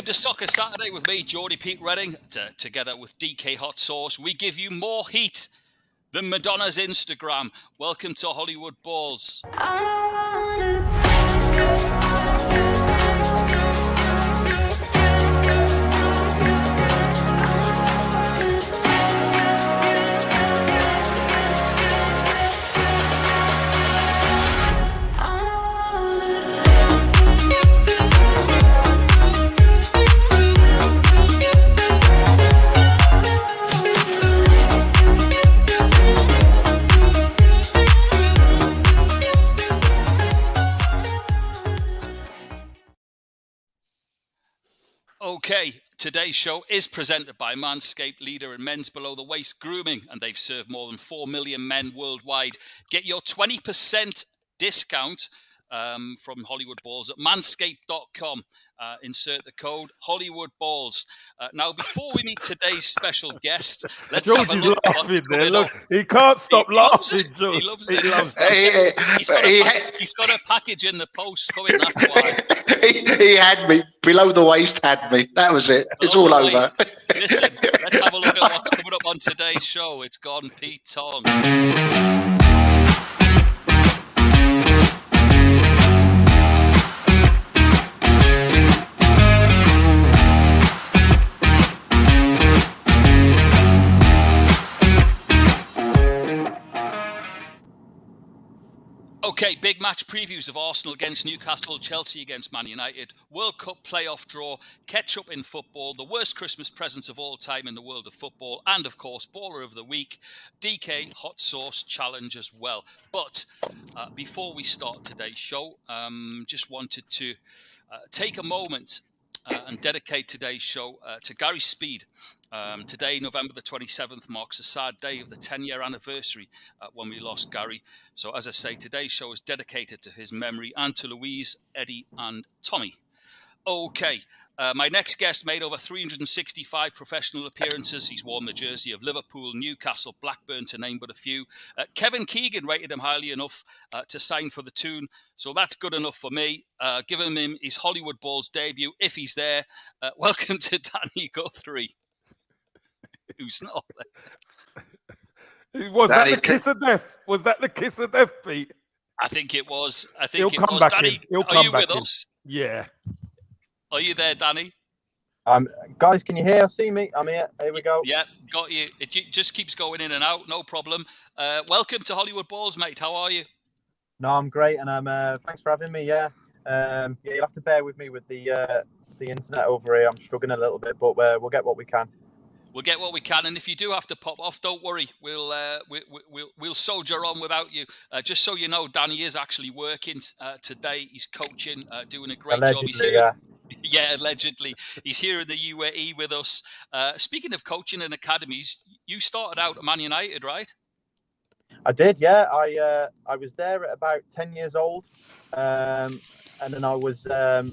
Welcome to Soccer Saturday with me, Geordie Pete Redding, together with DK Hot Sauce. We give you more heat than Madonna's Instagram. Welcome to Hollywood Balls. Okay, today's show is presented by Manscaped, leader in men's below-the-waist grooming, and they've served more than 4 million men worldwide. Get your 20% discount from Hollywood Balls at manscaped.com. Insert the code Hollywood Balls. Now, before we meet today's special guest, let's have a look at what's going on. He can't stop laughing, George. He loves it. He's got a package in the post coming, that's why. He had me. Below the waist had me. That was it. It's all over. Listen, let's have a look at what's coming up on today's show. It's gone Pete Tong. Okay, big match previews of Arsenal against Newcastle, Chelsea against Man United, World Cup playoff draw, ketchup in football, the worst Christmas presents of all time in the world of football, and of course, Baller of the Week, DK Hot Sauce Challenge as well. But before we start today's show, just wanted to take a moment and dedicate today's show to Gary Speed. Today, November the 27th, marks a sad day of the 10-year anniversary when we lost Gary. So, as I say, today's show is dedicated to his memory and to Louise, Eddie and Tommy. Okay, my next guest made over 365 professional appearances. He's worn the jersey of Liverpool, Newcastle, Blackburn, to name but a few. Kevin Keegan rated him highly enough to sign for the Toon, so that's good enough for me. Giving him his Hollywood Balls debut, if he's there. Welcome to Danny Guthrie. Who's not there? Was that the kiss of death? Was that the kiss of death, Pete? I think it was. He'll come back Danny, in. are you with us? Yeah. Are you there, Danny? Guys, can you hear? See me? I'm here. Here we go. Yeah, got you. It just keeps going in and out. No problem. Welcome to Hollywood Balls, mate. How are you? No, I'm great, and thanks for having me. Yeah, you'll have to bear with me with the internet over here. I'm struggling a little bit, but we'll get what we can. We'll get what we can, and if you do have to pop off, don't worry. We'll soldier on without you. Just so you know, Danny is actually working today. He's coaching, doing a great job. He's here. Yeah, allegedly. He's here in the UAE with us. Speaking of coaching and academies, you started out at Man United, right? I did, yeah. I was there at about 10 years old, and then I was there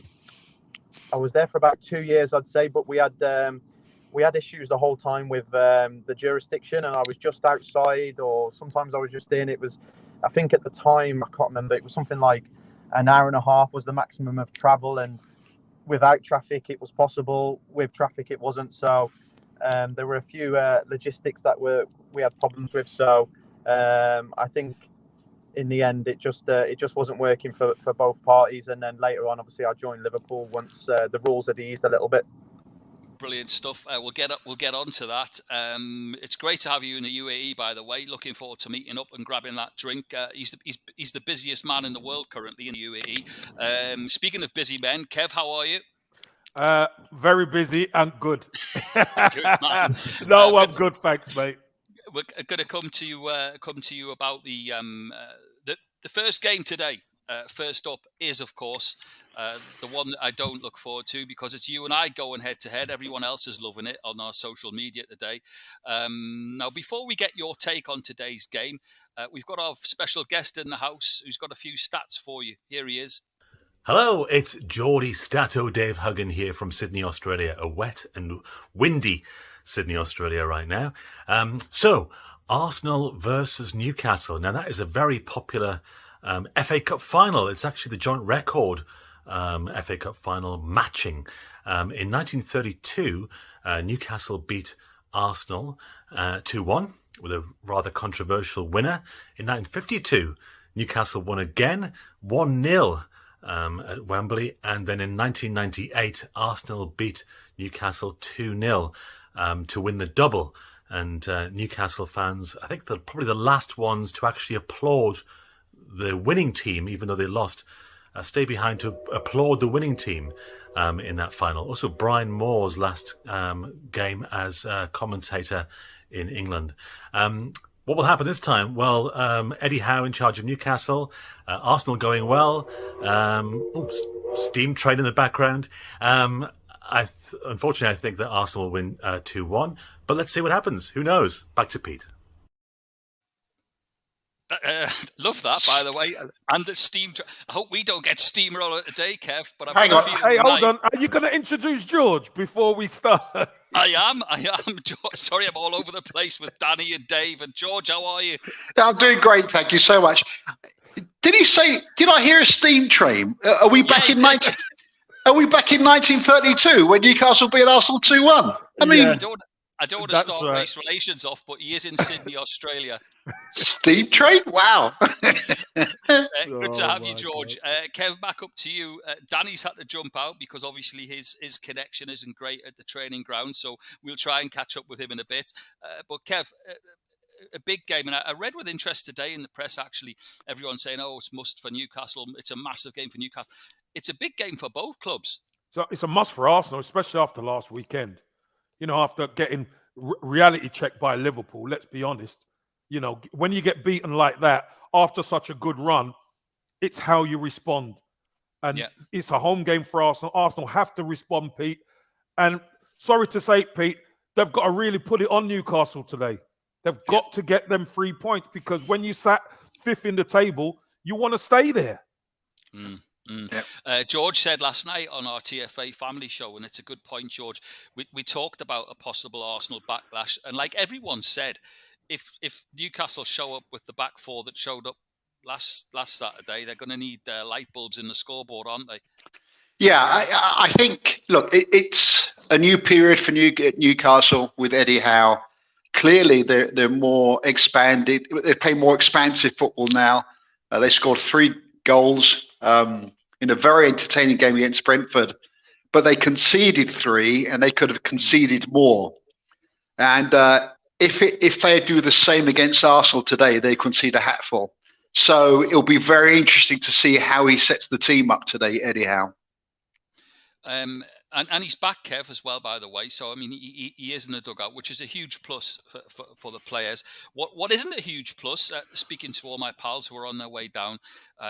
for about 2 years, I'd say. But we had issues the whole time with the jurisdiction, and I was just outside, or sometimes I was just in. It was, I think at the time, I can't remember, it was something like an hour and a half was the maximum of travel, and without traffic it was possible, with traffic it wasn't. So there were a few logistics that we had problems with. So I think in the end it just wasn't working for both parties. And then later on, obviously, I joined Liverpool once the rules had eased a little bit. Brilliant stuff. We'll get on to that. It's great to have you in the UAE, by the way. Looking forward to meeting up and grabbing that drink. He's the busiest man in the world currently in the UAE. Speaking of busy men, Kev, how are you? Very busy and good. Good man. No, I'm good, thanks, mate. We're going to come to you about the first game today. First up is, of course, the one that I don't look forward to, because it's you and I going head to head. Everyone else is loving it on our social media today. Now, before we get your take on today's game, we've got our special guest in the house who's got a few stats for you. Here he is. Hello, it's Geordie Stato Dave Huggin here from Sydney, Australia. A wet and windy Sydney, Australia right now. So, Arsenal versus Newcastle. Now, that is a very popular FA Cup final. It's actually the joint record FA Cup final matching In 1932, Newcastle beat Arsenal 2-1 with a rather controversial winner. In 1952, Newcastle won again 1-0 at Wembley. And then in 1998, Arsenal beat Newcastle 2-0 to win the double. And Newcastle fans, I think they're probably the last ones to actually applaud the winning team, even though they lost, stay behind to applaud the winning team in that final. Also, Brian Moore's last game as commentator in England. What will happen this time? Well, Eddie Howe in charge of Newcastle, Arsenal going well, steam train in the background. Unfortunately, I think that Arsenal will win 2-1, but let's see what happens. Who knows? Back to Pete. Love that, by the way. And the steam. I hope we don't get steamroller today, Kev. But Hang on. Hey, hold on. Are you going to introduce George before we start? I am. Sorry, I'm all over the place with Danny and Dave and George. How are you? I'm doing great, thank you so much. Did he say? Did I hear a steam train? Are we back in 1932 when Newcastle beat Arsenal 2-1? I mean, I don't want to start race relations off, but he is in Sydney, Australia. steam train? Wow. Good to have you, George. Kev, back up to you. Danny's had to jump out because obviously his connection isn't great at the training ground, so we'll try and catch up with him in a bit. But Kev, a big game, and I read with interest today in the press, actually, everyone saying, oh, it's must for Newcastle. It's a massive game for Newcastle. It's a big game for both clubs. So it's a must for Arsenal, especially after last weekend. You know, after getting reality checked by Liverpool, let's be honest. You know, when you get beaten like that after such a good run, it's how you respond. And it's a home game for Arsenal. Arsenal have to respond, Pete. And sorry to say, Pete, they've got to really put it on Newcastle today. They've got to get them 3 points because when you sat fifth in the table, you want to stay there. George said last night on our TFA family show, and it's a good point, George, we talked about a possible Arsenal backlash. And like everyone said, if Newcastle show up with the back four that showed up last Saturday, they're going to need light bulbs in the scoreboard, aren't they? Yeah, I think, look, it's a new period for Newcastle with Eddie Howe. Clearly, they're more expanded. They play more expansive football now. They scored 3 goals in a very entertaining game against Brentford, but they conceded 3, and they could have conceded more. And if they do the same against Arsenal today, they concede a hatful. So it'll be very interesting to see how he sets the team up today, Eddie Howe. And he's back, Kev, as well, by the way. So, I mean, he is in the dugout, which is a huge plus for the players. What isn't a huge plus, speaking to all my pals who are on their way down,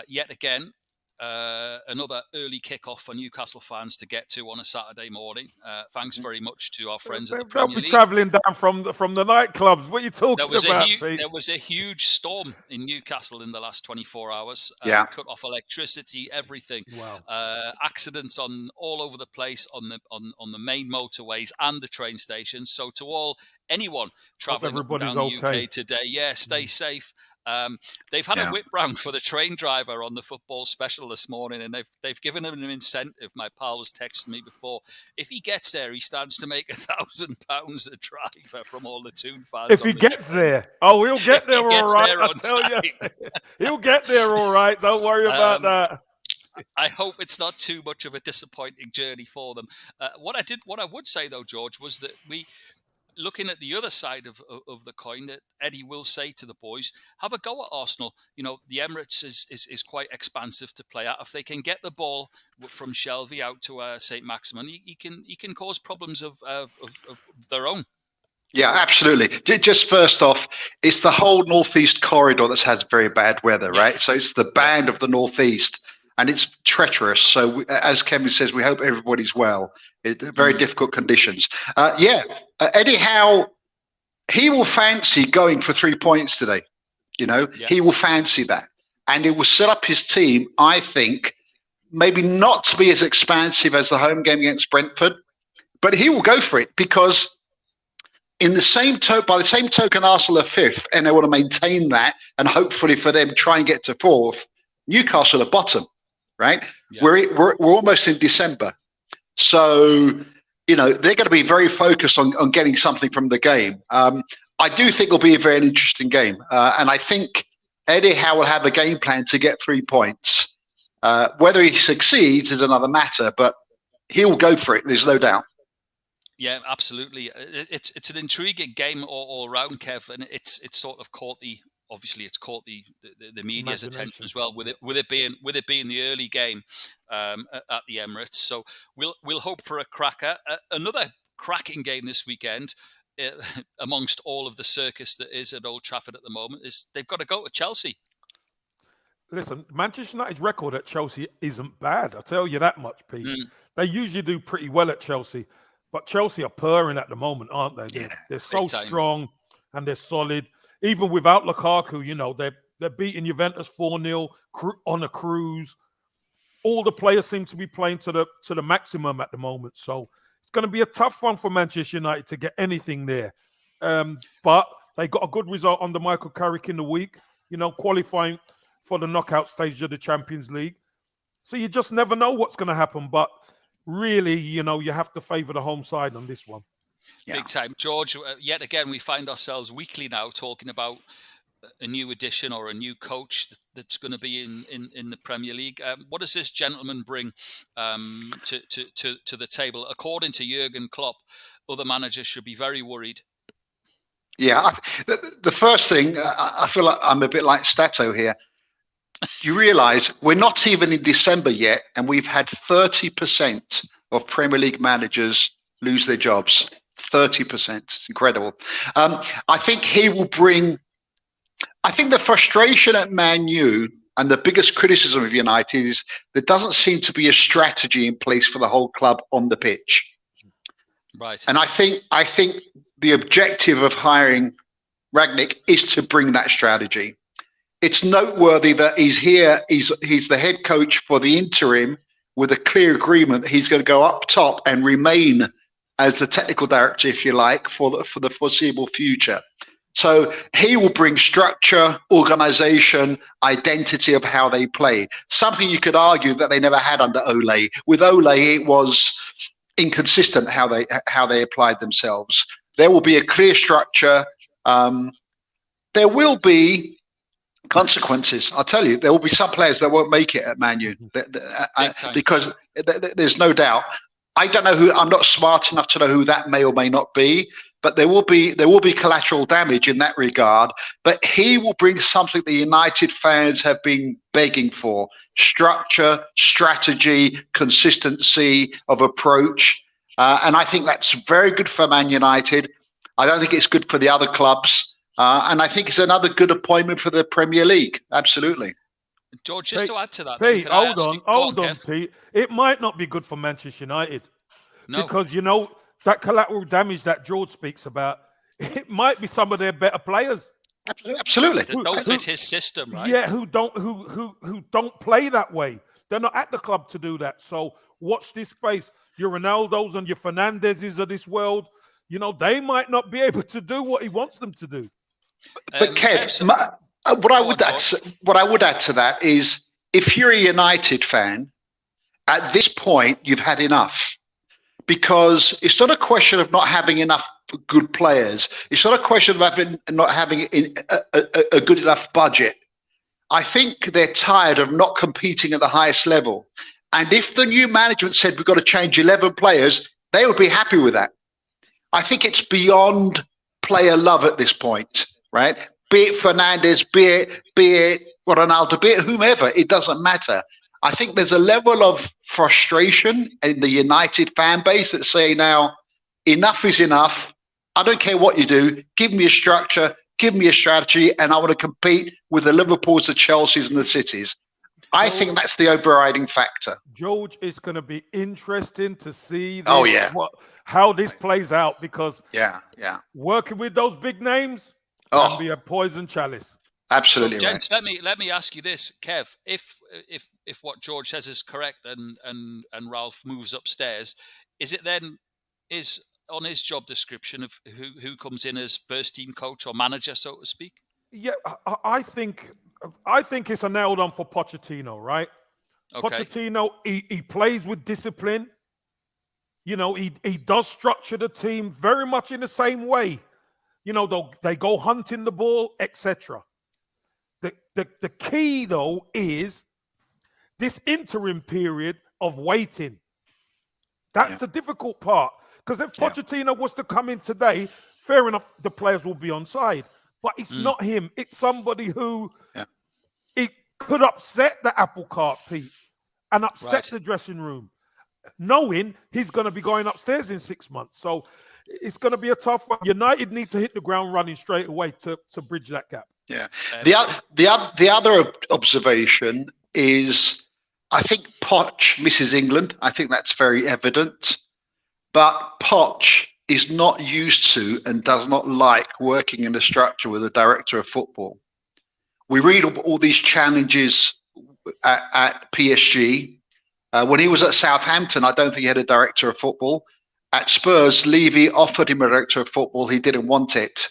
yet again, another early kickoff for Newcastle fans to get to on a Saturday morning. Thanks very much to our friends at the Premier League. They'll be travelling down from the nightclubs. What are you talking about, Pete? There was a huge storm in Newcastle in the last 24 hours. Cut off electricity, everything. Wow. Accidents all over the place on the main motorways and the train stations. So to anyone travelling up and down the UK today, stay safe. They've had a whip round for the train driver on the football special this morning, and they've given him an incentive. My pal was texting me before. If he gets there, he stands to make £1,000 a driver from all the Toon fans. If he gets there, he'll get there all right. I tell you, he'll get there all right. Don't worry about that. I hope it's not too much of a disappointing journey for them. What I would say though, George, was that looking at the other side of the coin, that Eddie will say to the boys, have a go at Arsenal. You know, the Emirates is quite expansive to play at. If they can get the ball from Shelby out to St. Maximin, he can cause problems of their own. Yeah, absolutely. Just first off, it's the whole northeast corridor that has very bad weather, right? So it's the band of the northeast, and it's treacherous. So as Kevin says, we hope everybody's well. Very difficult conditions. Eddie Howe, he will fancy going for 3 points today. You know, he will fancy that. And it will set up his team, I think, maybe not to be as expansive as the home game against Brentford, but he will go for it because by the same token, Arsenal are 5th, and they want to maintain that, and hopefully for them try and get to 4th. Newcastle are bottom, right? Yeah. We're almost in December. So, they're going to be very focused on getting something from the game. I do think it'll be a very interesting game. And I think Eddie Howe will have a game plan to get 3 points. Whether he succeeds is another matter, but he'll go for it. There's no doubt. Yeah, absolutely. It's an intriguing game all round, Kev, and it's sort of caught the media's attention as well, with it being the early game at the Emirates. So we'll hope for a cracker. Another cracking game this weekend, amongst all of the circus that is at Old Trafford at the moment, is they've got to go to Chelsea. Listen, Manchester United's record at Chelsea isn't bad. I'll tell you that much, Pete. They usually do pretty well at Chelsea. But Chelsea are purring at the moment, aren't they? Yeah, they're so strong and they're solid. Even without Lukaku, they're beating Juventus 4-0 on a cruise. All the players seem to be playing to the maximum at the moment. So it's going to be a tough one for Manchester United to get anything there. But they got a good result under Michael Carrick in the week, qualifying for the knockout stage of the Champions League. So you just never know what's going to happen. But really, you have to favour the home side on this one. Yeah. Big time. George, yet again, we find ourselves weekly now talking about a new addition or a new coach that's going to be in the Premier League. What does this gentleman bring to the table? According to Jurgen Klopp, other managers should be very worried. Yeah, the first thing, I feel like I'm a bit like Stato here. You realise we're not even in December yet, and we've had 30% of Premier League managers lose their jobs. 30%. It's incredible. I think he will bring. I think the frustration at Man U and the biggest criticism of United is there doesn't seem to be a strategy in place for the whole club on the pitch. Right. And I think the objective of hiring Rangnick is to bring that strategy. It's noteworthy that he's here. He's the head coach for the interim with a clear agreement that he's going to go up top and remain as the technical director, if you like, for the foreseeable future. So he will bring structure, organization, identity of how they play. Something you could argue that they never had under Ole. With Ole, it was inconsistent how they applied themselves. There will be a clear structure. There will be consequences. I'll tell you, there will be some players that won't make it at Man U because there's no doubt. I don't know who. I'm not smart enough to know who that may or may not be, but there will be collateral damage in that regard. But he will bring something the United fans have been begging for: structure, strategy, consistency of approach, and I think that's very good for Man United. I don't think it's good for the other clubs. And I think it's another good appointment for the Premier League. Absolutely. George, just to add to that. Pete, hold on, Pete. It might not be good for Manchester United. No. Because, that collateral damage that George speaks about, it might be some of their better players. Absolutely. Who don't fit his system, right? Yeah, who don't play that way. They're not at the club to do that. So watch this space. Your Ronaldos and your Fernandezes of this world, they might not be able to do what he wants them to do. But Kev, what I would add to that is, if you're a United fan, at this point you've had enough, because it's not a question of not having enough good players. It's not a question of not having a good enough budget. I think they're tired of not competing at the highest level. And if the new management said we've got to change 11 players, they would be happy with that. I think it's beyond player love at this point. Right? Be it Fernandez, be it Ronaldo, be it whomever, it doesn't matter. I think there's a level of frustration in the United fan base that say now, enough is enough. I don't care what you do. Give me a structure, give me a strategy, and I want to compete with the Liverpools, the Chelseas, and the Cities. I think that's the overriding factor. George, it's going to be interesting to see how this plays out, because working with those big names can be a poison chalice. Absolutely. So, gents, let me ask you this, Kev. If what George says is correct, and Ralph moves upstairs, is on his job description of who comes in as first team coach or manager, so to speak? Yeah, I think it's a nailed on for Pochettino, right? Okay. Pochettino, he plays with discipline. You know, he does structure the team very much in the same way. You know, they go hunting the ball, etc. The key, though, is this interim period of waiting. That's the difficult part. Because if Pochettino was to come in today, fair enough, the players will be on side. But it's not him. It's somebody who it could upset the apple cart, Pete, and upset the dressing room, knowing he's going to be going upstairs in 6 months. So it's going to be a tough one. United need to hit the ground running straight away to bridge that gap. Yeah. The other observation is, I think Poch misses England. I think that's very evident. But Poch is not used to and does not like working in a structure with a director of football. We read all these challenges at PSG. When he was at Southampton, I don't think he had a director of football. At Spurs, Levy offered him a director of football. He didn't want it.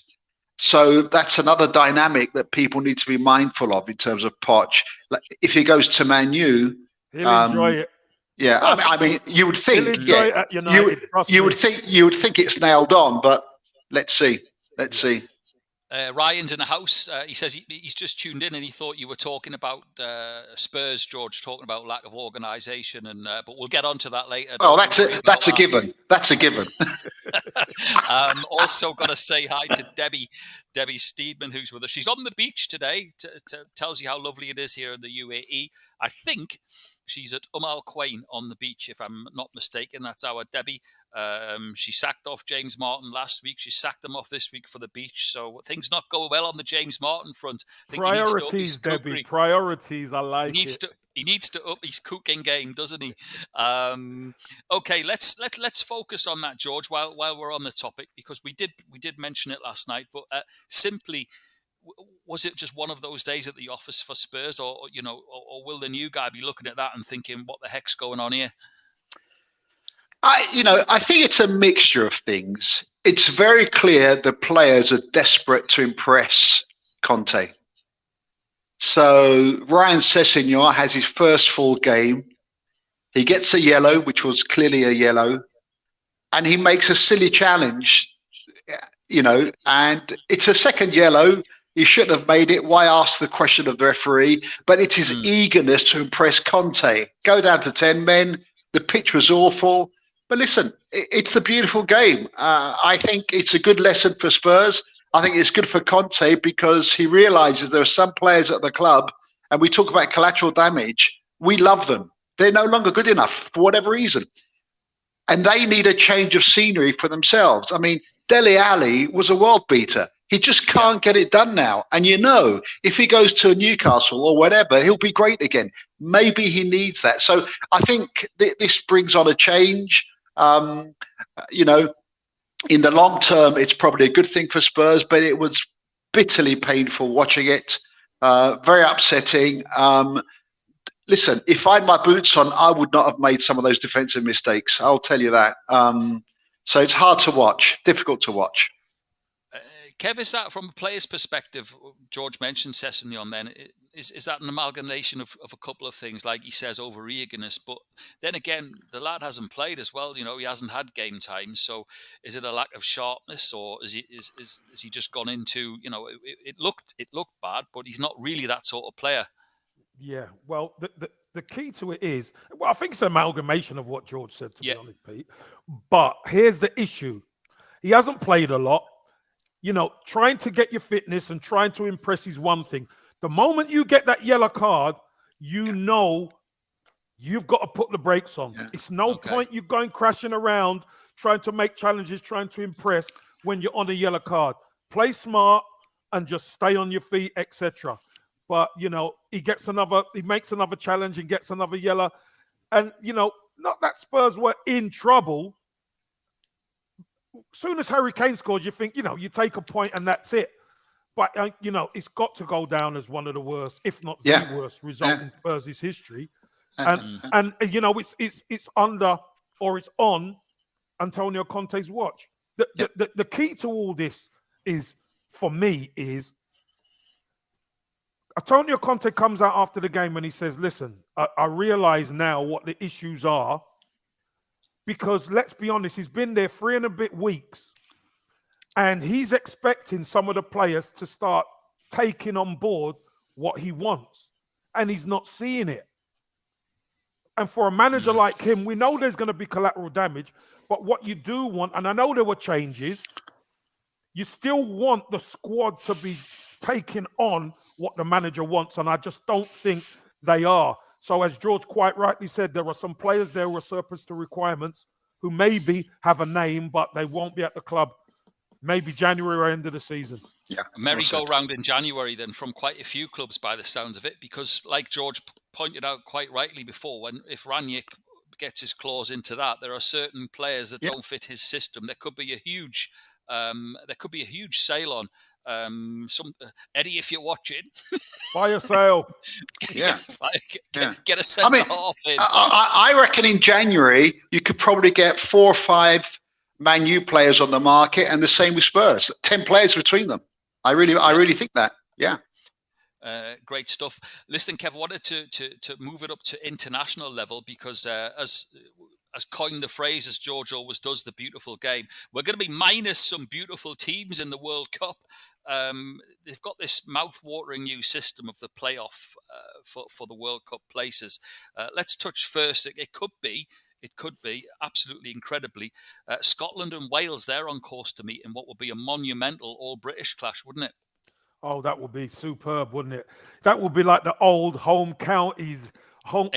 So that's another dynamic that people need to be mindful of in terms of Poch. Like, if he goes to Man U, he'll enjoy it. Yeah, I mean, you would think, you would think it's nailed on, but let's see. Ryan's in the house. He says he's just tuned in and he thought you were talking about Spurs, George, talking about lack of organisation, and but we'll get onto that later. Oh, that's a given. That's a given. Also, got to say hi to Debbie Steedman, who's with us. She's on the beach today. Tells you how lovely it is here in the UAE. I think she's at Al Quain on the beach, if I'm not mistaken. That's our Debbie. She sacked off James Martin last week. She sacked him off this week for the beach. So things not going well on the James Martin front. Priorities, Debbie. Priorities. I like it. He needs to up his cooking game, doesn't he? Okay, let's focus on that, George, while we're on the topic, because we did mention it last night. But simply, was it just one of those days at the office for Spurs, or will the new guy be looking at that and thinking, what the heck's going on here? I think it's a mixture of things. It's very clear the players are desperate to impress Conte. So Ryan Sessegnon has his first full game. He gets a yellow, which was clearly a yellow, and he makes a silly challenge, and it's a second yellow. He shouldn't have made it. Why ask the question of the referee? But it's his eagerness to impress Conte. Go down to 10 men. The pitch was awful. But listen, it's the beautiful game. I think it's a good lesson for Spurs. I think it's good for Conte because he realizes there are some players at the club, and we talk about collateral damage. We love them. They're no longer good enough for whatever reason. And they need a change of scenery for themselves. I mean, Dele Alli was a world beater. He just can't get it done now. And if he goes to Newcastle or whatever, he'll be great again. Maybe he needs that. So I think this brings on a change. In the long term, it's probably a good thing for Spurs, but it was bitterly painful watching it. Very upsetting. Listen, if I had my boots on, I would not have made some of those defensive mistakes. I'll tell you that. So it's hard to watch, difficult to watch. Kev, is that from a player's perspective? George mentioned Sessegnon then. Is that an amalgamation of a couple of things, like he says, over eagerness? But then again, the lad hasn't played as well. He hasn't had game time. So is it a lack of sharpness, or is he just gone into, it looked bad, but he's not really that sort of player? Yeah, well, the key to it is, I think it's an amalgamation of what George said, to be honest, Pete. But here's the issue. He hasn't played a lot. Trying to get your fitness and trying to impress is one thing. The moment you get that yellow card, you've got to put the brakes on. Yeah. It's no point you going crashing around, trying to make challenges, trying to impress when you're on a yellow card. Play smart and just stay on your feet, etc. But, he makes another challenge and gets another yellow. And, not that Spurs were in trouble. As soon as Harry Kane scores, you think, you take a point and that's it. But, it's got to go down as one of the worst, if not the worst result in Spurs' history. And it's under, or it's on Antonio Conte's watch. The key to all this is, for me, is Antonio Conte comes out after the game and he says, listen, I realize now what the issues are. because let's be honest, he's been there 3 and a bit weeks, and he's expecting some of the players to start taking on board what he wants, and he's not seeing it. And for a manager like him, we know there's going to be collateral damage, but what you do want, and I know there were changes, you still want the squad to be taking on what the manager wants, and I just don't think they are. So as George quite rightly said, there are some players there who are surplus to requirements who maybe have a name, but they won't be at the club maybe January or end of the season. Yeah, merry-go-round in January then from quite a few clubs by the sounds of it, because like George pointed out quite rightly before, if Ranić gets his claws into that, there are certain players that don't fit his system. There could be a huge sale on. Eddie, if you're watching, fire sale. Get a centre half in. I reckon in January you could probably get 4 or 5 Man U players on the market, and the same with Spurs. 10 players between them. I really think that. Yeah. Great stuff. Listen, Kev, I wanted to move it up to international level because as coined the phrase, as George always does, the beautiful game, we're going to be minus some beautiful teams in the World Cup. They've got this mouth-watering new system of the playoff for the World Cup places. Let's touch first. It could be absolutely incredibly. Scotland and Wales, they're on course to meet in what will be a monumental all-British clash, wouldn't it? Oh, that would be superb, wouldn't it? That would be like the old home counties, home,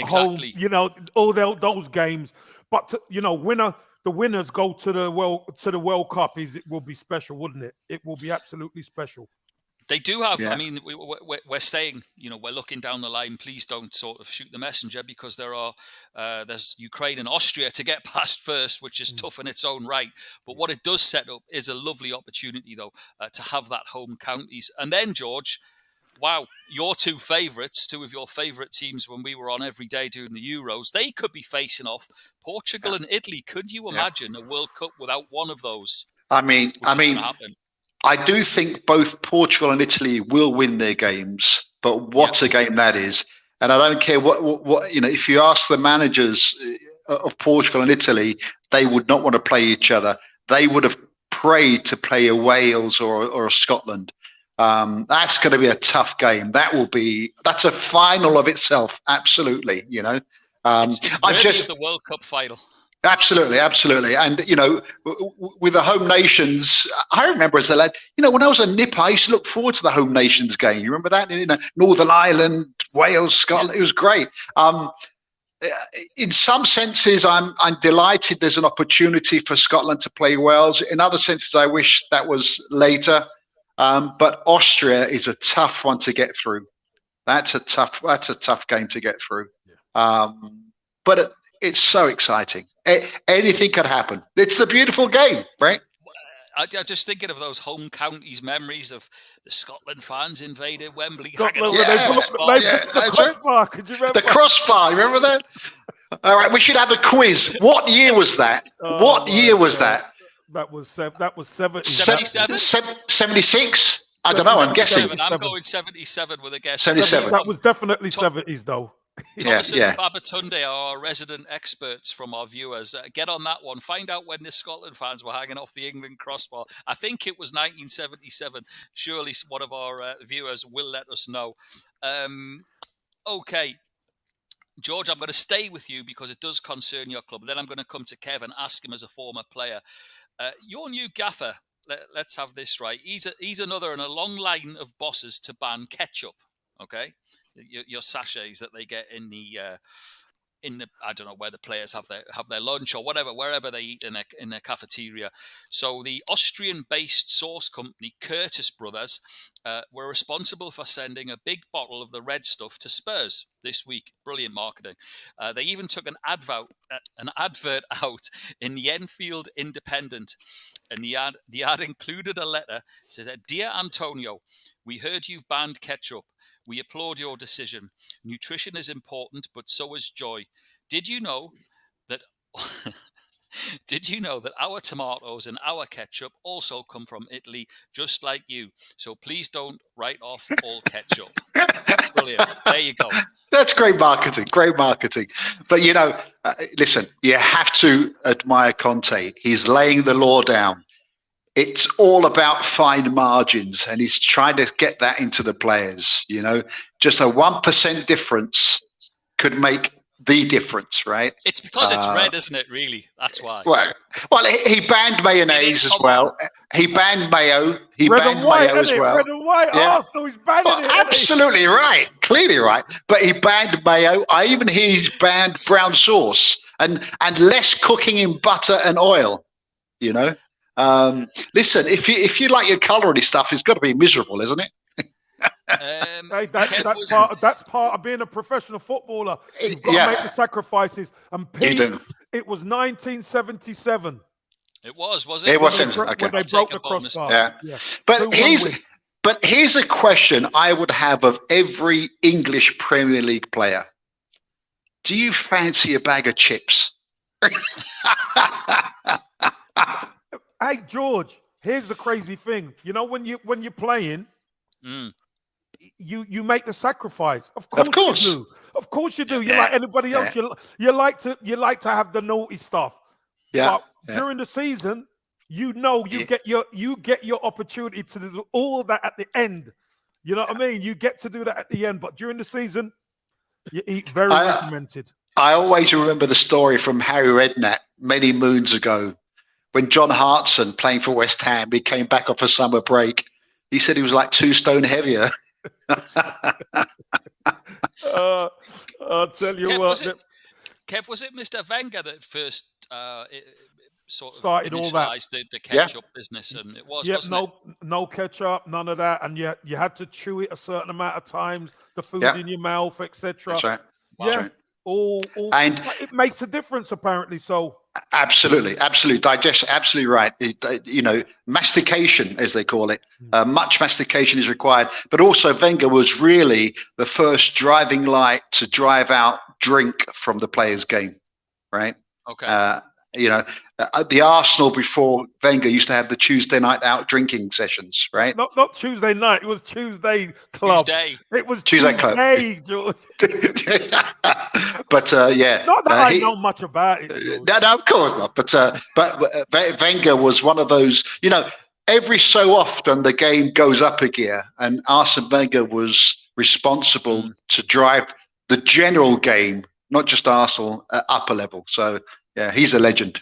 all those games. But the winners go to the World Cup. It will be special, wouldn't it? It will be absolutely special. They do have. Yeah. I mean, we're saying, we're looking down the line. Please don't sort of shoot the messenger, because there's Ukraine and Austria to get past first, which is tough in its own right. But what it does set up is a lovely opportunity, though, to have that home counties. And then, George, wow, your two of your favourite teams when we were on every day doing the Euros, they could be facing off Portugal and Italy. Could you imagine a World Cup without one of those? I mean. I do think both Portugal and Italy will win their games, but what a game that is. And I don't care what if you ask the managers of Portugal and Italy, they would not want to play each other. They would have prayed to play a Wales or a Scotland. That's going to be a tough game. That's a final of itself. Absolutely. It's worthy of the World Cup final. Absolutely. And, with the home nations, I remember as a lad, when I was a nipper, I used to look forward to the home nations game. You remember that? Northern Ireland, Wales, Scotland. It was great. In some senses, I'm delighted there's an opportunity for Scotland to play Wales. In other senses, I wish that was later. But Austria is a tough one to get through. That's a tough game to get through. But it's so exciting. Anything could happen. It's the beautiful game, right? I'm just thinking of those home counties memories of the Scotland fans invaded Wembley. The crossbar. Could you remember? The crossbar. You remember that? All right, we should have a quiz. What year was that? What year was that? That was 77. 76? I don't know. I'm guessing. I'm going 77 with a guess. 77. That was definitely 70s, though. Thomas and Babatunde are our resident experts from our viewers. Get on that one. Find out when the Scotland fans were hanging off the England crossbar. I think it was 1977. Surely one of our viewers will let us know. Okay. George, I'm going to stay with you because it does concern your club. Then I'm going to come to Kev and ask him as a former player. Your new gaffer, let's have this right. He's another in a long line of bosses to ban ketchup. Okay, your sachets that they get in the I don't know where the players have their lunch or whatever, wherever they eat in their cafeteria. So the Austrian-based sauce company Curtis Brothers were responsible for sending a big bottle of the red stuff to Spurs this week. Brilliant marketing. They even took an advert out in the Enfield Independent, and the ad included a letter. It says, "Dear Antonio, we heard you've banned ketchup. We applaud your decision. Nutrition is important, but so is joy. Did you know that our tomatoes and our ketchup also come from Italy, just like you? So please don't write off all ketchup." Brilliant. There you go. That's great marketing. Great marketing. But listen, you have to admire Conte. He's laying the law down. It's all about fine margins, and he's trying to get that into the players. Just a 1% difference could make the difference, right? It's because it's red, isn't it? Really, that's why. Well, he banned mayonnaise as well. He banned mayo. He banned mayo as well. Red and white. Yeah. Arsenal, he's banning it. Absolutely right. Clearly right. But he banned mayo. I even hear he's banned brown sauce and less cooking in butter and oil. Listen, if you like your culinary stuff, it's got to be miserable, isn't it? Hey, that's part of being a professional footballer. You've got to make the sacrifices. And Pete, it was 1977. It was it? It was when they broke the crossbar. Yeah. But here's a question I would have of every English Premier League player. Do you fancy a bag of chips? Hey, George, here's the crazy thing. When you're playing, you make the sacrifice. Of course you do. Of course you do. You're like anybody else. You like to have the naughty stuff. Yeah. But during the season, you get your opportunity to do all that at the end. You know what I mean? You get to do that at the end. But during the season, you eat very regimented. I always remember the story from Harry Redknapp many moons ago when John Hartson, playing for West Ham, he came back off a summer break. He said he was like 2 stone heavier. I'll tell you Kev, was it Mr. Wenger that first sort of started all that the ketchup business? And it was, wasn't it? No ketchup, none of that, and yet you had to chew it a certain amount of times, the food in your mouth, etc. That's right. Yeah, That's right. And it makes a difference apparently. So absolutely, digestion, absolutely right. Mastication, as they call it, much mastication is required. But also, Wenger was really the first driving light to drive out drink from the players' game, right? Okay. The Arsenal before Wenger used to have the Tuesday night out drinking sessions, right? Not Tuesday night. It was Tuesday club. It was Tuesday club. George. But not that I know much about it. No, of course not. But Wenger was one of those. Every so often the game goes up a gear, and Arsene Wenger was responsible to drive the general game, not just Arsenal, up a level. So. Yeah, he's a legend.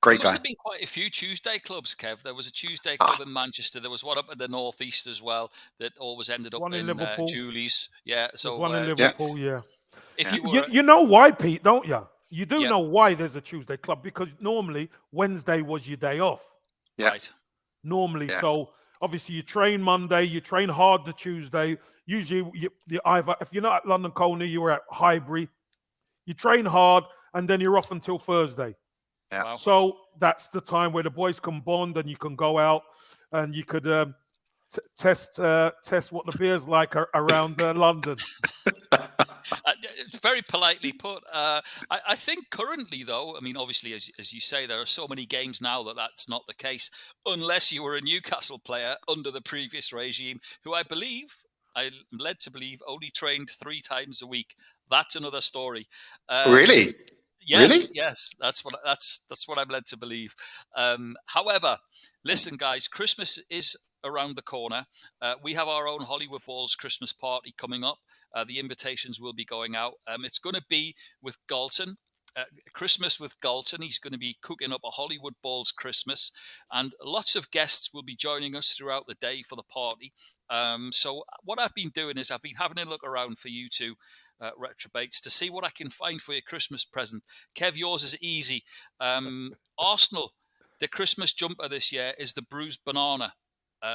Great guy. There must have been quite a few Tuesday clubs, Kev. There was a Tuesday club in Manchester. There was one up in the northeast as well that always ended up in Julie's. Yeah, so one in Liverpool. Yeah. If you know why, Pete, don't you? You do know why there's a Tuesday club, because normally Wednesday was your day off. Yeah. Right. Normally, so obviously you train Monday, you train hard the Tuesday. Usually, you either, if you're not at London Colney, you were at Highbury. You train hard, and then you're off until Thursday. Yeah. Wow. So that's the time where the boys can bond, and you can go out and you could test what the beer's like around London. Very politely put. I think currently, though, I mean, obviously, as you say, there are so many games now that's not the case, unless you were a Newcastle player under the previous regime, who I'm led to believe only trained 3 times a week. That's another story. Really? Yes, really? Yes. That's what I'm led to believe. However, listen, guys, Christmas is around the corner. We have our own Hollywood Balls Christmas party coming up. The invitations will be going out. It's going to be with Galton. Christmas with Galton. He's going to be cooking up a Hollywood Balls Christmas, and lots of guests will be joining us throughout the day for the party. So what I've been doing is I've been having a look around for you two retrobates to see what I can find for your Christmas present. Kev, yours is easy. Arsenal, the Christmas jumper this year is the bruised banana.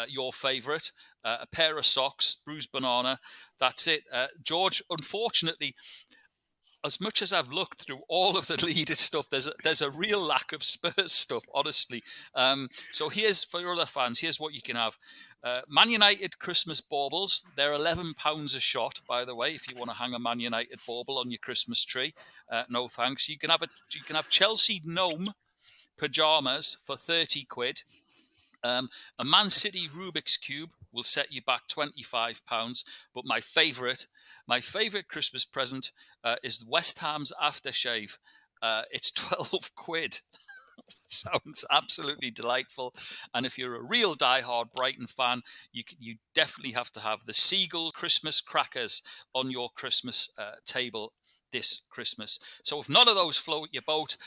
Your favourite, a pair of socks, bruised banana. That's it. George, unfortunately, as much as I've looked through all of the leaders stuff, there's a real lack of Spurs stuff, honestly. So here's, for your other fans, here's what you can have. Man United Christmas baubles. They're £11 a shot, by the way, if you want to hang a Man United bauble on your Christmas tree. No thanks. You can have Chelsea gnome pyjamas for 30 quid. A Man City Rubik's Cube will set you back £25. But my favourite Christmas present is West Ham's aftershave. It's 12 quid. Sounds absolutely delightful. And if you're a real diehard Brighton fan, you definitely have to have the Seagulls Christmas crackers on your Christmas table this Christmas. So if none of those float your boat,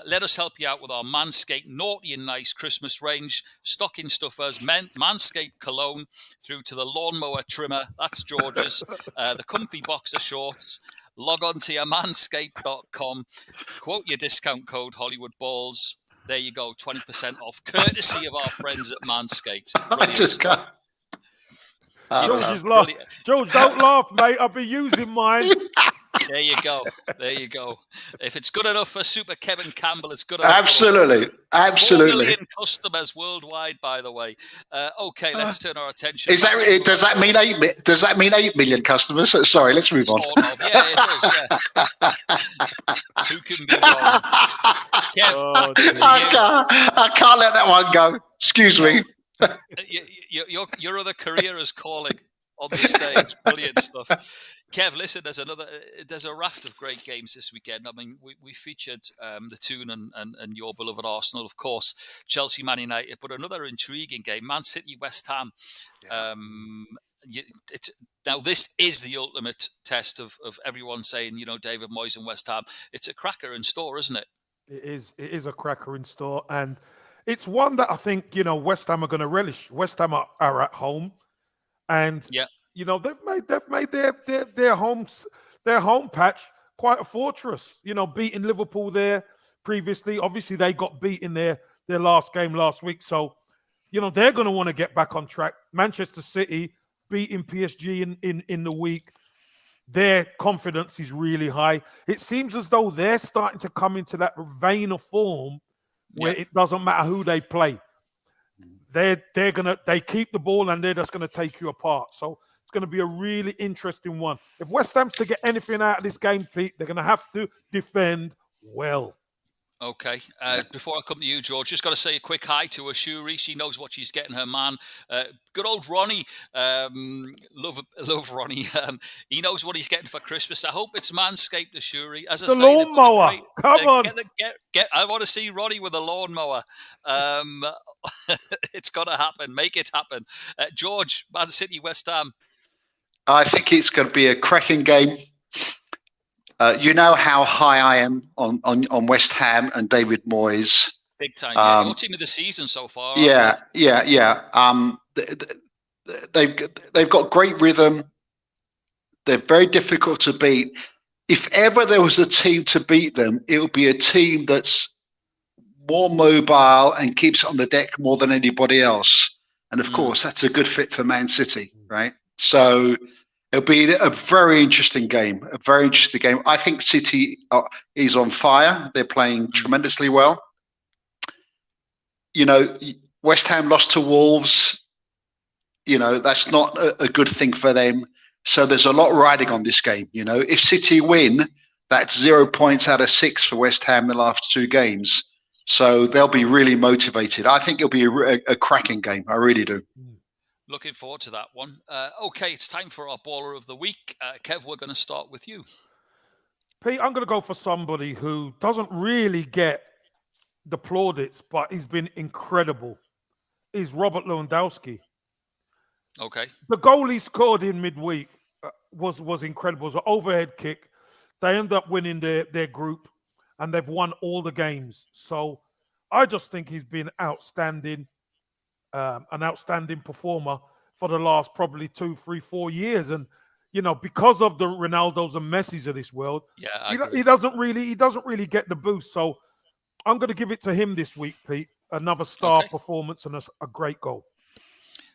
let us help you out with our Manscaped Naughty and Nice Christmas range. Stocking stuffers, Manscaped cologne, through to the lawnmower trimmer. That's George's. The comfy boxer shorts. Log on to your manscaped.com. Quote your discount code Hollywood Balls. There you go, 20% off, courtesy of our friends at Manscaped. Brilliant stuff. George's laugh. George, don't laugh, mate. I'll be using mine. There you go. There you go. If it's good enough for Super Kevin Campbell, it's good enough. Absolutely. Absolutely. 4 million customers worldwide, by the way. Okay, let's turn our attention. Does that mean 8 million customers? Sorry, let's move on. Sort of. Yeah, it does. Yeah. Who can be wrong? Kev, I can't let that one go. Excuse me. Your other career is calling on the stage. Brilliant stuff. Kev, listen, there's a raft of great games this weekend. I mean, we featured the Toon and your beloved Arsenal, of course, Chelsea, Man United, but another intriguing game, Man City, West Ham. Now, this is the ultimate test of everyone saying, David Moyes and West Ham. It's a cracker in store, isn't it? It is a cracker in store, and it's one that I think West Ham are going to relish. West Ham are at home, and they've made their home patch quite a fortress. Beating Liverpool there previously. Obviously, they got beat in their last game last week, so they're going to want to get back on track. Manchester City beating PSG in the week. Their confidence is really high. It seems as though they're starting to come into that vein of form where it doesn't matter who they play. They keep the ball and they're just gonna take you apart. So it's gonna be a really interesting one. If West Ham's to get anything out of this game, Pete, they're gonna have to defend well. Okay. Before I come to you, George, just got to say a quick hi to Ashuri. She knows what she's getting her man. Good old Ronnie. Love Ronnie. He knows what he's getting for Christmas. I hope it's Manscaped, Ashuri. As I the say, lawnmower. Come on. I want to see Ronnie with a lawnmower. It's got to happen. Make it happen. George, Man City, West Ham. I think it's going to be a cracking game. You know how high I am on West Ham and David Moyes. Big time. Yeah, your team of the season so far. Yeah. They've got great rhythm. They're very difficult to beat. If ever there was a team to beat them, it would be a team that's more mobile and keeps it on the deck more than anybody else. And of course, that's a good fit for Man City, right? So it'll be a very interesting game. I think City is on fire. They're playing tremendously well. West Ham lost to Wolves. That's not a good thing for them. So there's a lot riding on this game. If City win, that's 0 points out of 6 for West Ham in the last 2 games. So they'll be really motivated. I think it'll be a cracking game. I really do. Looking forward to that one. Okay, it's time for our Baller of the Week. Kev, we're going to start with you. Pete, I'm going to go for somebody who doesn't really get the plaudits, but he's been incredible. Is Robert Lewandowski. Okay. The goal he scored in midweek was incredible. It was an overhead kick. They end up winning their group, and they've won all the games. So I just think he's been outstanding. An outstanding performer for the last probably 2, 3, 4 years, and because of the Ronaldos and Messis of this world, he doesn't really get the boost. So I'm going to give it to him this week, Pete. Another star performance and a great goal.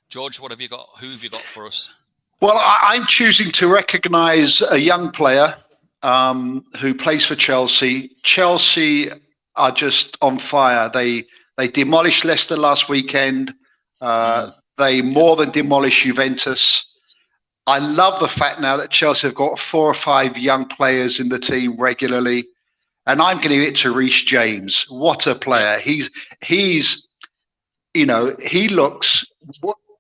George, what have you got? Who have you got for us? Well, I'm choosing to recognise a young player who plays for Chelsea. Chelsea are just on fire. They demolished Leicester last weekend. They more than demolished Juventus. I love the fact now that Chelsea have got 4 or 5 young players in the team regularly. And I'm going to give it to Reece James. What a player. He looks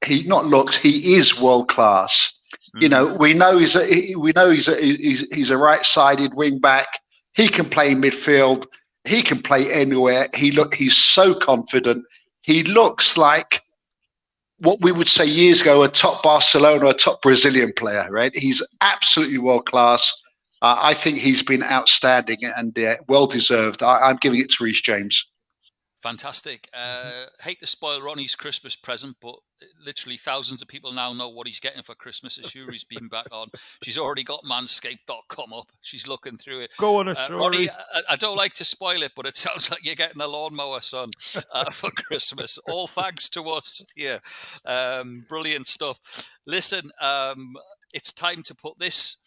he is world class. You know, we know he's a right-sided wing back. He can play midfield. He can play anywhere. He's so confident. He looks like what we would say years ago, a top Barcelona, a top Brazilian player, right? He's absolutely world class. I think he's been outstanding and well deserved. I'm giving it to Reece James. Fantastic. Hate to spoil Ronnie's Christmas present, but literally thousands of people now know what he's getting for Christmas. Ashuri's been back on. She's already got manscaped.com up. She's looking through it. Go on, Ashuri. Ronnie, I don't like to spoil it, but it sounds like you're getting a lawnmower, son, for Christmas. All thanks to us here. Brilliant stuff. Listen, it's time to put this...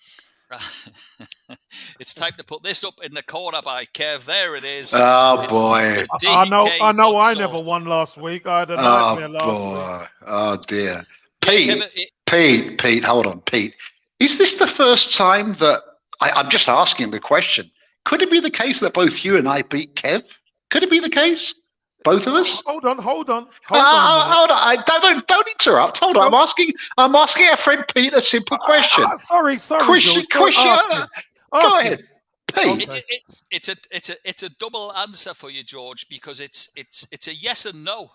it's time to put this up in the corner by Kev. There it is. Oh boy! I know. I never won last week. I had a nightmare last week. Oh dear. Yeah, Pete, hold on, Pete. Is this the first time that I'm just asking the question? Could it be the case that both you and I beat Kev? Could it be the case? Both of us? Hold on. Hold on. Don't interrupt. Hold on. I'm asking our friend Pete a simple question. Sorry. Question. Go ahead, Pete. It's a double answer for you, George, because it's a yes and no.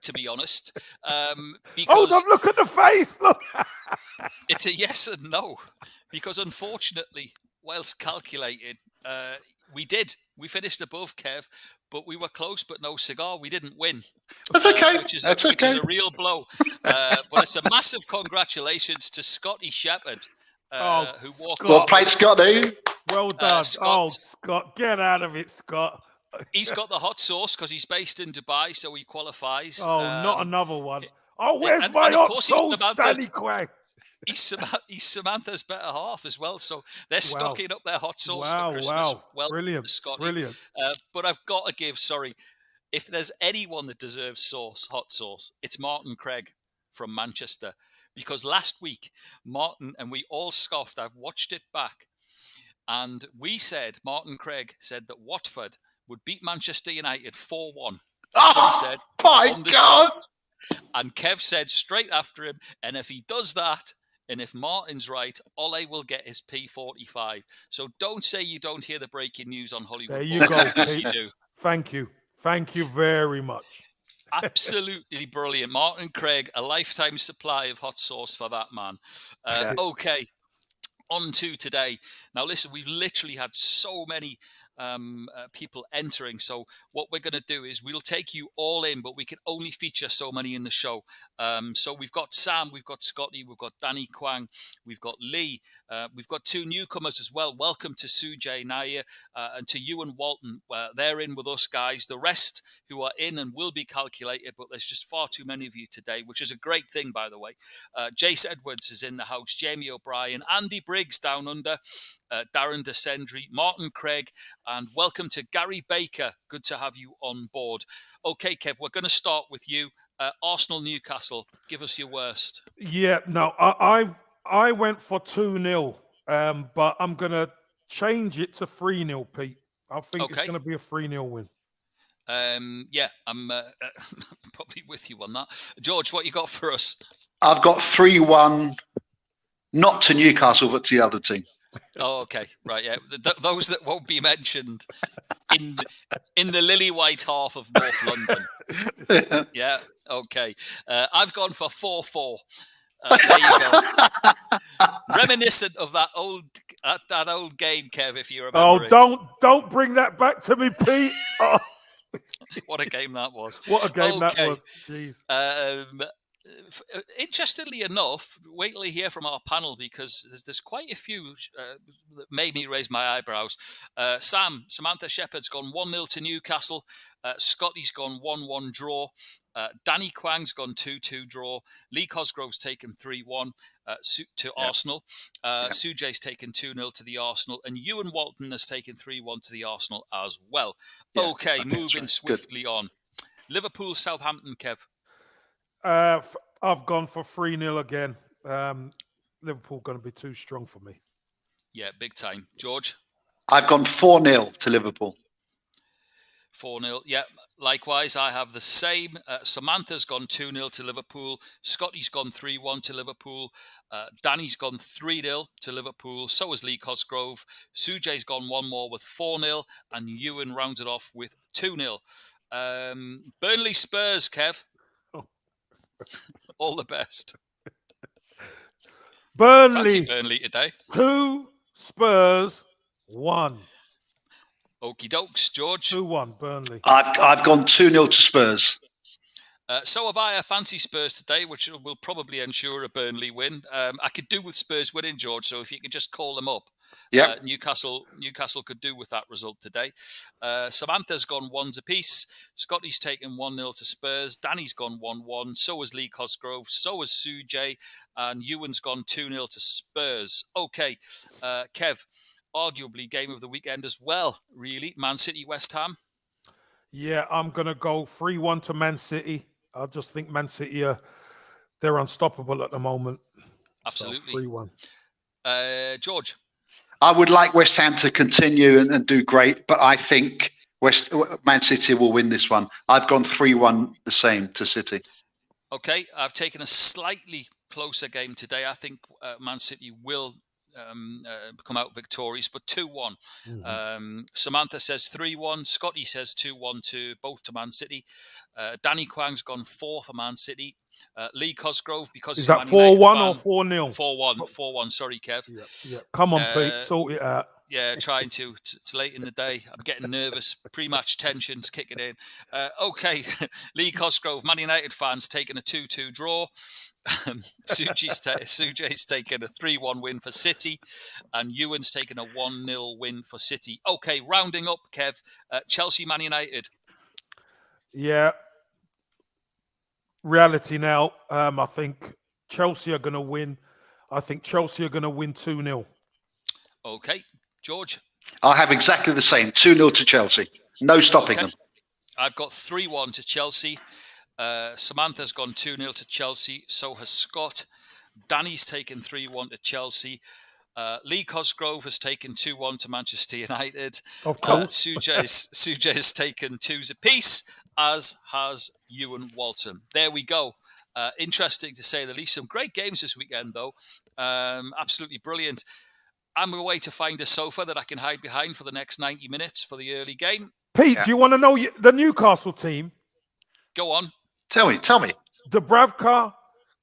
To be honest, hold on. Look at the face. Look. It's a yes and no, because unfortunately, whilst calculating, we finished above Kev. But we were close, but no cigar. We didn't win. That's okay. Which is a real blow. But it's a massive congratulations to Scotty Shepherd, who walked. Well played, Scotty. Well done. Scott, get out of it, Scott. He's got the hot sauce because he's based in Dubai, so he qualifies. Oh, not another one. Oh, where's my hot sauce, Danny Guthrie? He's Samantha's better half as well, so they're stocking up their hot sauce for Christmas. Well, brilliant, Scotty. Brilliant. But I've got to give, if there's anyone that deserves hot sauce, it's Martin Craig from Manchester. Because last week, Martin, and we all scoffed, I've watched it back, and Martin Craig said that Watford would beat Manchester United 4-1. That's what he said. My God! Show. And Kev said straight after him, and if he does that, and if Martin's right, Ole will get his P45. So don't say you don't hear the breaking news on Hollywood. There you go, because you do. Thank you. Thank you very much. Absolutely brilliant. Martin Craig, a lifetime supply of hot sauce for that man. Okay, on to today. Now listen, we've literally had so many people entering. So what we're going to do is we'll take you all in, but we can only feature so many in the show. So we've got Sam, we've got Scotty, we've got Danny Kwang, we've got Lee, we've got two newcomers as well. Welcome to Sujay Nair and to Ewan Walton. They're in with us, guys. The rest who are in and will be calculated, but there's just far too many of you today, which is a great thing, by the way. Jace Edwards is in the house, Jamie O'Brien, Andy Briggs down under, Darren DeSendry, Martin Craig, and welcome to Gary Baker. Good to have you on board. Okay, Kev, we're going to start with you. Arsenal Newcastle, give us your worst. Yeah, no, I went for 2-0, but I'm going to change it to 3-0, Pete. I think it's going to be a 3-0 win. Yeah, I'm probably with you on that. George, what you got for us? I've got 3-1, not to Newcastle, but to the other team. Oh, okay, right, yeah. Those that won't be mentioned in the lily white half of North London. Yeah, okay. I've gone for 4-4. There you go. Reminiscent of that old game, Kev, if you remember. Oh, don't bring that back to me, Pete. Oh. What a game that was. What a game that was. Jeez. Interestingly enough, wait till you hear from our panel, because there's quite a few that made me raise my eyebrows. Samantha Shepherd's gone 1-0 to Newcastle. Scotty's gone 1-1 draw. Danny Kwang's gone 2-2 draw. Lee Cosgrove's taken 3-1 to Arsenal. Sujay's taken 2-0 to the Arsenal. And Ewan Walton has taken 3-1 to the Arsenal as well. Yeah, okay, moving swiftly on. Liverpool, Southampton, Kev. I've gone for 3-0 again. Liverpool going to be too strong for me. Yeah, big time. George? I've gone 4-0 to Liverpool. 4-0. Yeah, likewise, I have the same. Samantha's gone 2-0 to Liverpool. Scotty's gone 3-1 to Liverpool. Danny's gone 3-0 to Liverpool. So has Lee Cosgrove. Sujay's gone one more with 4-0. And Ewan rounds it off with 2-0. Burnley Spurs, Kev. Oh. All the best. Burnley Fancy Burnley today. 2, Spurs 1. Okie dokes, George. 2-1 Burnley. I've gone 2-0 to Spurs. So have I. A fancy Spurs today, which will probably ensure a Burnley win. I could do with Spurs winning, George. So if you could just call them up, Newcastle could do with that result today. Samantha's gone 1 apiece. Scotty's taken 1-0 to Spurs. Danny's gone 1-1. So has Lee Cosgrove. So has Sujay, and Ewan's gone 2-0 to Spurs. Okay, Kev. Arguably game of the weekend as well. Really, Man City, West Ham. Yeah, I'm gonna go 3-1 to Man City. I just think Man City they're unstoppable at the moment. Absolutely. So 3-1. George. I would like West Ham to continue and do great, but I think Man City will win this one. I've gone 3-1 the same to City. Okay, I've taken a slightly closer game today. I think Man City will come out victorious, but 2-1. Samantha says 3-1. Scotty says 2-1 to both to Man City. Danny Kwang's gone 4 for Man City. Lee Cosgrove, because is he's that 4-1 or 4-0? 4-1. Sorry, Kev. Yeah. Come on, Pete, sort it out. Yeah, trying to. It's late in the day. I'm getting nervous. Pre-match tensions kicking in. Okay, Lee Cosgrove, Man United fans taking a 2-2 draw. Sujay's taken a 3-1 win for City, and Ewan's taken a 1-0 win for City. Okay, rounding up, Kev, Chelsea, Man United. Yeah. Reality now, I think Chelsea are going to win. I think Chelsea are going to win 2-0. Okay, George. I have exactly the same. 2-0 to Chelsea. No stopping them. I've got 3-1 to Chelsea. Samantha's gone 2-0 to Chelsea. So has Scott. Danny's taken 3-1 to Chelsea. Lee Cosgrove has taken 2-1 to Manchester United. Of course. Sujay has taken 2s apiece, as has Ewan Walton. There we go. Interesting to say the least. Some great games this weekend, though. Absolutely brilliant. I'm away to find a sofa that I can hide behind for the next 90 minutes for the early game. Pete, do you want to know the Newcastle team? Go on. Tell me. Dubravka,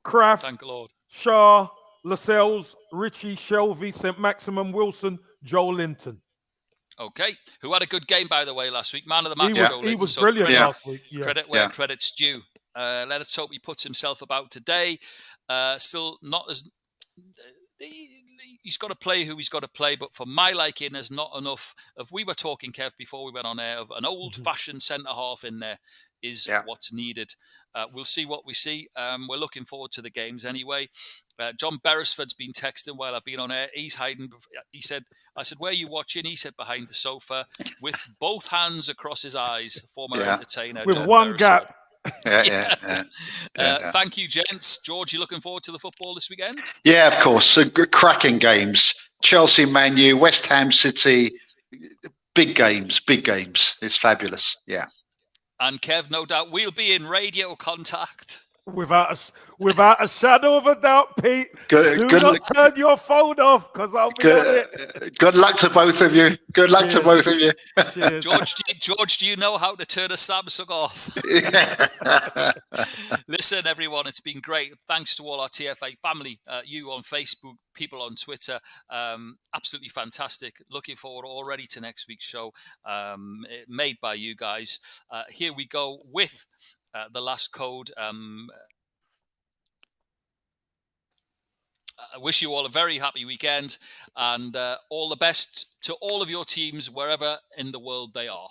Kraft, Thank the Lord. Shaw, Lascelles, Richie, Shelby, St. Maximum, Wilson, Joe Linton. Okay. Who had a good game, by the way, last week. Man of the match, Joe Linton. He was brilliant last week. Yeah. Credit where credit's due. Let us hope he puts himself about today. Still not as... He's got to play who he's got to play, but for my liking, there's not enough of. We were talking, Kev, before we went on air, of an old-fashioned centre half in there is what's needed. We'll see what we see. We're looking forward to the games anyway. John Beresford's been texting while I've been on air. He's hiding. He said, "I said, where are you watching?" He said, "Behind the sofa," with both hands across his eyes. Former entertainer with John one Beresford. gap. Thank you, gents. George, you looking forward to the football this weekend? Yeah, of course. So cracking games. Chelsea, Man U, West Ham City. Big games. It's fabulous. Yeah. And Kev, no doubt, we'll be in radio contact. Without a shadow of a doubt, Pete. Do not turn your phone off, because I'll be on it. Good luck to both of you. Good luck to both of you. George, do you know how to turn a Samsung off? Listen, everyone, it's been great. Thanks to all our TFA family, you on Facebook, people on Twitter. Absolutely fantastic. Looking forward already to next week's show, made by you guys. Here we go with the last code. I wish you all a very happy weekend, and all the best to all of your teams wherever in the world they are.